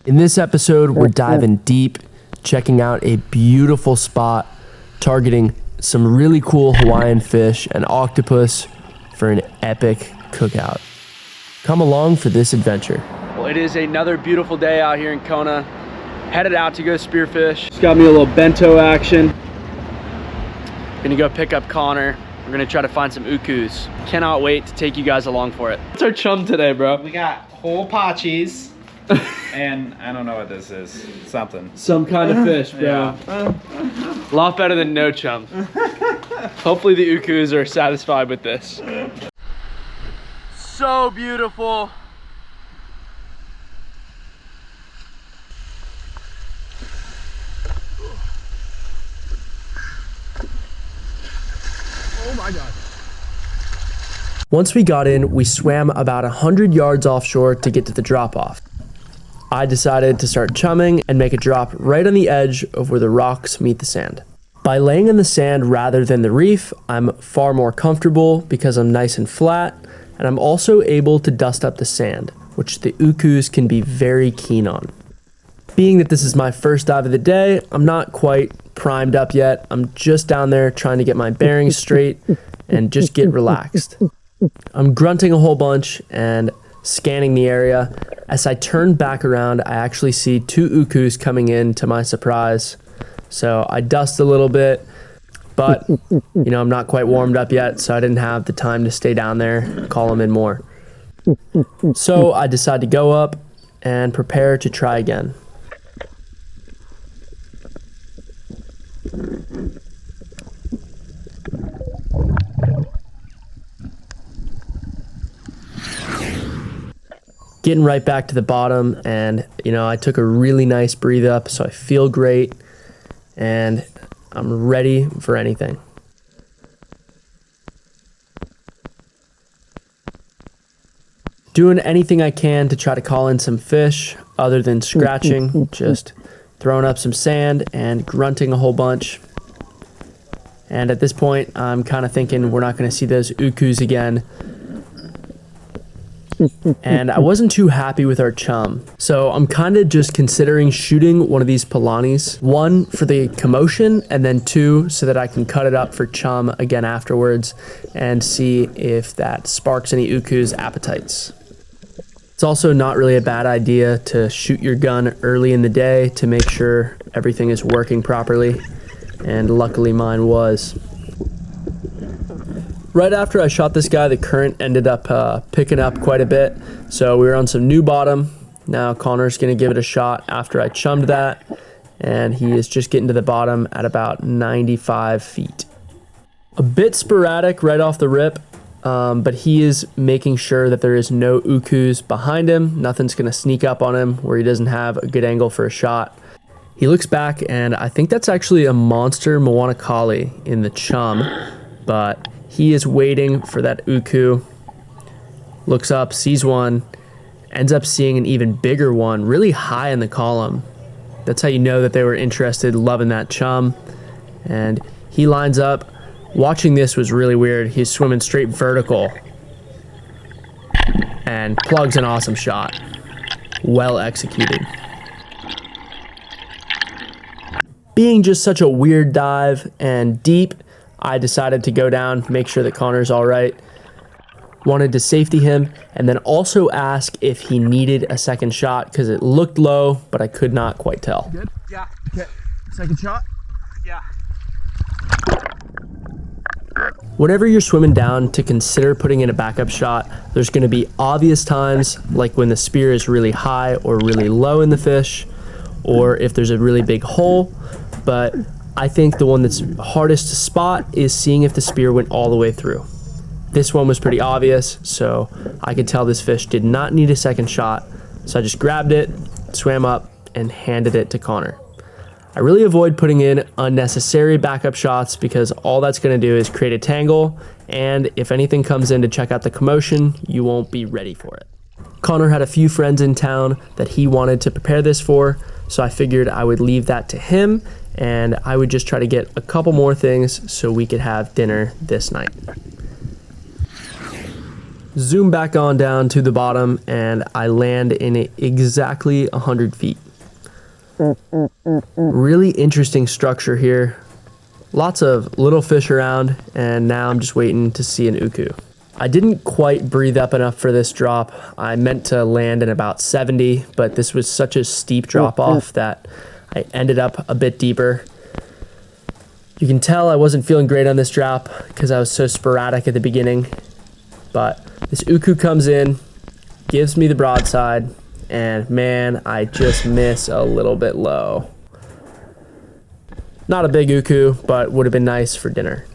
In this episode, we're diving deep, checking out a beautiful spot, targeting some really cool Hawaiian fish and octopus for an epic cookout. Come along for this adventure. Well, it is another beautiful day out here in Kona. Headed out to go spearfish. Just got me a little bento action. Gonna go pick up Connor. We're gonna try to find some ukus. Cannot wait to take you guys along for it. What's our chum today, bro? We got whole pachis. And I don't know what this is. Something. Some kind of fish, bro. Yeah. A lot better than no chum. Hopefully the ukus are satisfied with this. So beautiful. Oh my God. Once we got in, we swam about 100 yards offshore to get to the drop-off. I decided to start chumming and make a drop right on the edge of where the rocks meet the sand. By laying in the sand rather than the reef, I'm far more comfortable because I'm nice and flat, and I'm also able to dust up the sand, which the ukus can be very keen on. Being that this is my first dive of the day, I'm not quite primed up yet. I'm just down there trying to get my bearings straight and just get relaxed. I'm grunting a whole bunch and scanning the area. As I turn back around, I actually see two ukus coming in to my surprise. So I dust a little bit, but I'm not quite warmed up yet, so I didn't have the time to stay down there and call them in more. So I decide to go up and prepare to try again. Getting right back to the bottom, and I took a really nice breathe up, so I feel great and I'm ready for anything. Doing anything I can to try to call in some fish other than scratching, just throwing up some sand and grunting a whole bunch. And at this point, I'm kind of thinking we're not going to see those ukus again. And I wasn't too happy with our chum. So I'm kind of just considering shooting one of these polanis. One, for the commotion, and then two, so that I can cut it up for chum again afterwards and see if that sparks any ukus' appetites. It's also not really a bad idea to shoot your gun early in the day to make sure everything is working properly. And luckily mine was. Right after I shot this guy, the current ended up picking up quite a bit. So we were on some new bottom. Now Connor's gonna give it a shot after I chummed that. And he is just getting to the bottom at about 95 feet. A bit sporadic right off the rip, but he is making sure that there is no ukus behind him. Nothing's gonna sneak up on him where he doesn't have a good angle for a shot. He looks back, and I think that's actually a monster Moana collie in the chum, but he is waiting for that uku, looks up, sees one, ends up seeing an even bigger one really high in the column. That's how you know that they were interested, loving that chum. And he lines up. Watching this was really weird. He's swimming straight vertical and plugs an awesome shot. Well executed. Being just such a weird dive and deep, I decided to go down, make sure that Connor's all right. Wanted to safety him, and then also ask if he needed a second shot because it looked low, but I could not quite tell. Good? Yeah. Okay. Second shot? Yeah. Whenever you're swimming down to consider putting in a backup shot, there's going to be obvious times, like when the spear is really high or really low in the fish, or if there's a really big hole, but I think the one that's hardest to spot is seeing if the spear went all the way through. This one was pretty obvious, so I could tell this fish did not need a second shot. So I just grabbed it, swam up, and handed it to Connor. I really avoid putting in unnecessary backup shots because all that's gonna do is create a tangle, and if anything comes in to check out the commotion, you won't be ready for it. Connor had a few friends in town that he wanted to prepare this for, so I figured I would leave that to him and I would just try to get a couple more things so we could have dinner this night. Zoom back on down to the bottom, and I land in exactly 100 feet. Really interesting structure here. Lots of little fish around, and now I'm just waiting to see an uku. I didn't quite breathe up enough for this drop. I meant to land in about 70, but this was such a steep drop off that I ended up a bit deeper. You can tell I wasn't feeling great on this drop because I was so sporadic at the beginning, but this uku comes in, gives me the broadside, and man, I just miss a little bit low. Not a big uku, but would have been nice for dinner.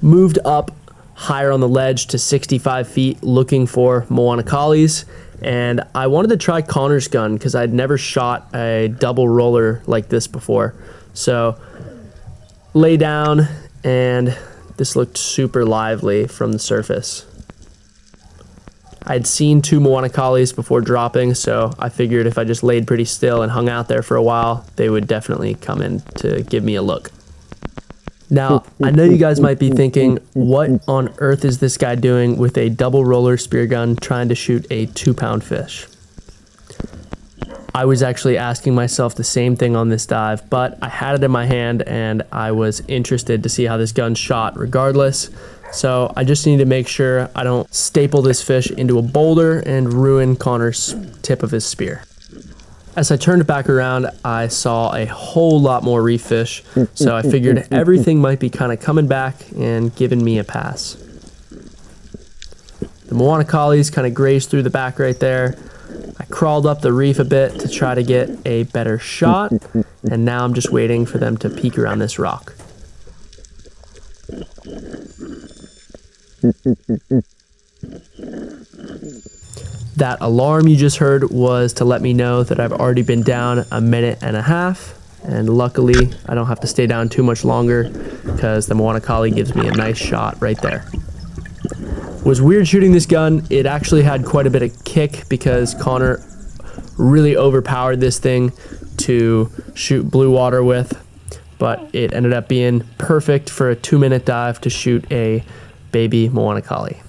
Moved up higher on the ledge to 65 feet looking for Moana collies, and I wanted to try Connor's gun because I'd never shot a double roller like this before. So lay down, and this looked super lively from the surface. I'd seen 2 Moana collies before dropping, so I figured if I just laid pretty still and hung out there for a while, they would definitely come in to give me a look. Now, I know you guys might be thinking, what on earth is this guy doing with a double roller spear gun trying to shoot a 2-pound fish? I was actually asking myself the same thing on this dive, but I had it in my hand and I was interested to see how this gun shot regardless. So I just need to make sure I don't staple this fish into a boulder and ruin Connor's tip of his spear. As I turned back around, I saw a whole lot more reef fish, so I figured everything might be kind of coming back and giving me a pass. The Moana collies kind of grazed through the back right there. I crawled up the reef a bit to try to get a better shot, and now I'm just waiting for them to peek around this rock. That alarm you just heard was to let me know that I've already been down 1.5 minutes, and luckily I don't have to stay down too much longer because the Moana collie gives me a nice shot right there. It was weird shooting this gun. It actually had quite a bit of kick because Connor really overpowered this thing to shoot blue water with, but it ended up being perfect for a 2-minute dive to shoot a baby Moana collie.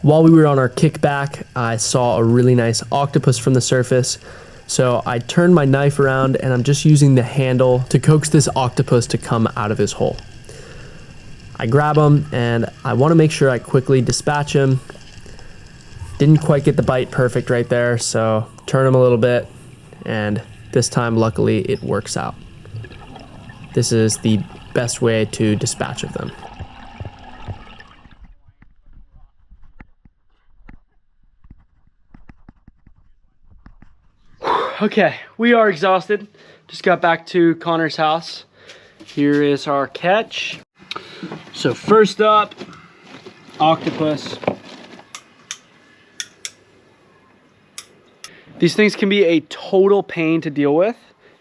While we were on our kickback, I saw a really nice octopus from the surface, so I turned my knife around and I'm just using the handle to coax this octopus to come out of his hole. I grab him and I want to make sure I quickly dispatch him. Didn't quite get the bite perfect right there, so turn him a little bit, and this time luckily it works out. This is the best way to dispatch of them. Okay, we are exhausted. Just got back to Connor's house. Here is our catch. So first up, octopus. These things can be a total pain to deal with,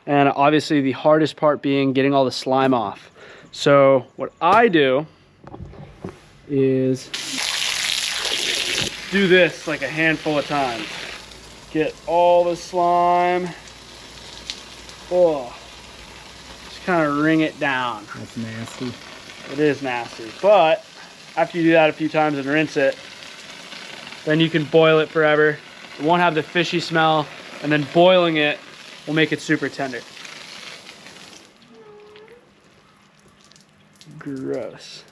and obviously the hardest part being getting all the slime off. So what I do is do this like a handful of times. Get all the slime. Oh, just kind of wring it down. That's nasty. It is nasty, but after you do that a few times and rinse it, then you can boil it forever. It won't have the fishy smell, and then boiling it will make it super tender. Gross.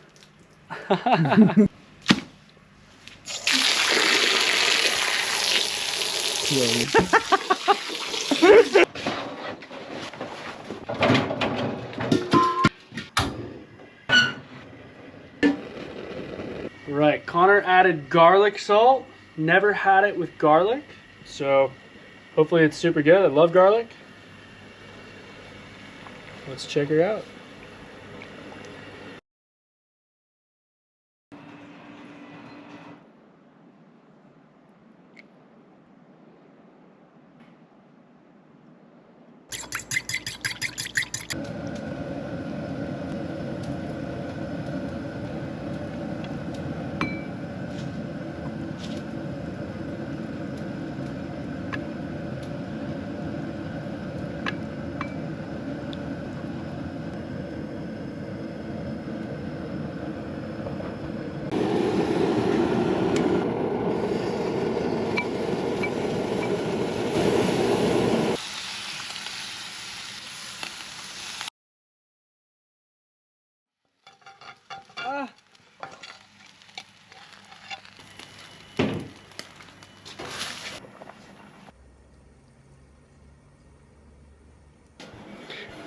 Right, Connor added garlic salt. Never had it with garlic, so hopefully it's super good. I love garlic. Let's check her out.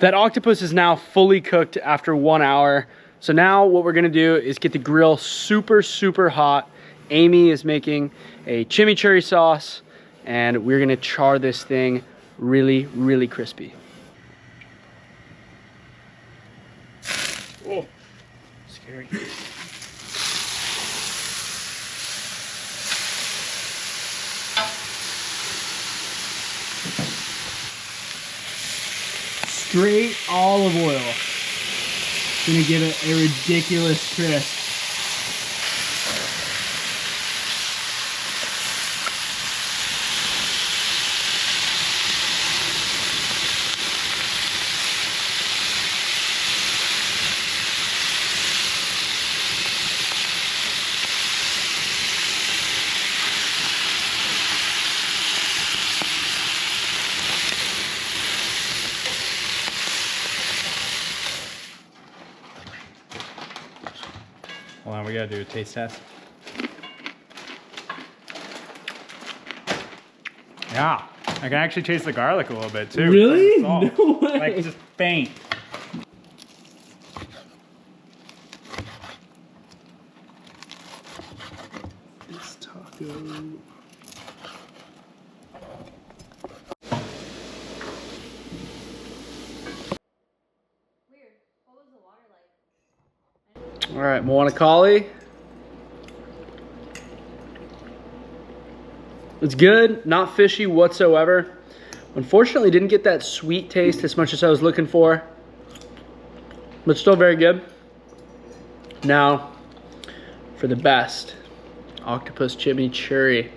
That octopus is now fully cooked after 1 hour. So now what we're gonna do is get the grill super, super hot. Amy is making a chimichurri sauce and we're gonna char this thing really, really crispy. Oh, scary. Straight olive oil. Gonna give it a ridiculous crisp. Hold on, we gotta do a taste test. Yeah, I can actually taste the garlic a little bit too. Really? No way. Like just faint. This taco. All right, Moana Collie. It's good, not fishy whatsoever. Unfortunately, didn't get that sweet taste as much as I was looking for, but still very good. Now, for the best, octopus chimichurri.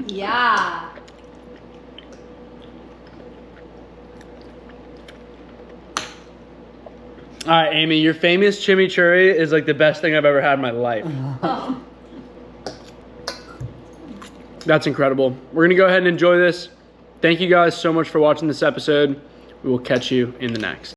Yeah. All right, Amy, your famous chimichurri is like the best thing I've ever had in my life. Oh. That's incredible. We're gonna go ahead and enjoy this. Thank you guys so much for watching this episode. We will catch you in the next.